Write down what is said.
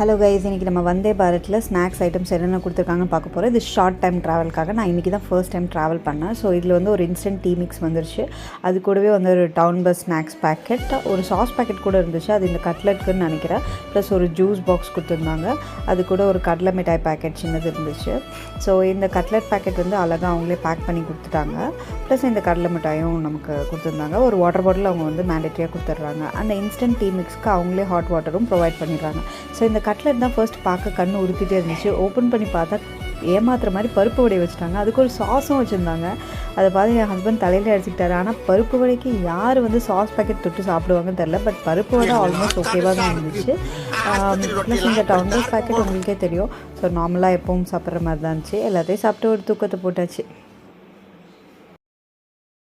Hello guys, இன்றைக்கி நம்ம வந்தே பாரத்தில் snacks items என்னென்ன கொடுத்துருக்காங்கன்னு பார்க்க போகிறோம். இது ஷார்ட் டைம் ட்ராவலுக்காக நான் இன்றைக்கி தான் ஃபர்ஸ்ட் டைம் ட்ராவல் பண்ணேன். ஸோ இதில் வந்து ஒரு இன்ஸ்டன்ட் டீ மிக்ஸ் வந்துருச்சு. அது கூடவே வந்து ஒரு டவுன் பஸ் ஸ்நாக்ஸ் பேக்கெட், ஒரு சாஸ் பேக்கெட் கூட இருந்துச்சு. அது இந்த கட்லெட்டுக்குன்னு நினைக்கிறேன். ப்ளஸ் ஒரு ஜூஸ் பாக்ஸ் கொடுத்துருந்தாங்க. அது கூட ஒரு கடலை மிட்டாய் பேக்கெட் சின்னது இருந்துச்சு. ஸோ இந்த கட்லெட் பேக்கெட் வந்து அழகாக அவங்களே பேக் பண்ணி கொடுத்துட்டாங்க. ப்ளஸ் இந்த கடலை மிட்டாயும் நமக்கு கொடுத்துருந்தாங்க. ஒரு வாட்டர் பாட்டில் அவங்க வந்து மேண்டேட்டரியாக கொடுத்துட்றாங்க. அந்த இன்ஸ்டன்ட் டீ மிக்ஸ்க்கு அவங்களே ஹாட் வாட்டரும் ப்ரொவைட் பண்ணிடுறாங்க. ஸோ இந்த கட்லெட் தான் ஃபர்ஸ்ட் பார்க்க கண்ணு உறுத்திட்டே இருந்துச்சு. ஓப்பன் பண்ணி பார்த்தா ஏமாத்துற மாதிரி பருப்பு வடை வச்சுட்டாங்க. அதுக்கு ஒரு சாஸும் வச்சுருந்தாங்க. அதை பார்த்து என் ஹஸ்பண்ட் தலையில் அடிச்சுக்கிட்டாரு. ஆனால் பருப்பு வடைக்கு யார் வந்து சாஸ் பேக்கெட் தொட்டு சாப்பிடுவாங்கன்னு தெரில. பட் பருப்பு வடை ஆல்மோஸ்ட் ஓகேவாக தான் இருந்துச்சு. ப்ளஸ் இந்த டவுன் பஸ் பேக்கெட் உங்களுக்கே தெரியும். ஸோ நார்மலாக எப்பவும் சாப்பிட்ற மாதிரி தான் இருந்துச்சு. எல்லாத்தையும் சாப்பிட்டு ஒரு தூக்கத்தை போட்டாச்சு.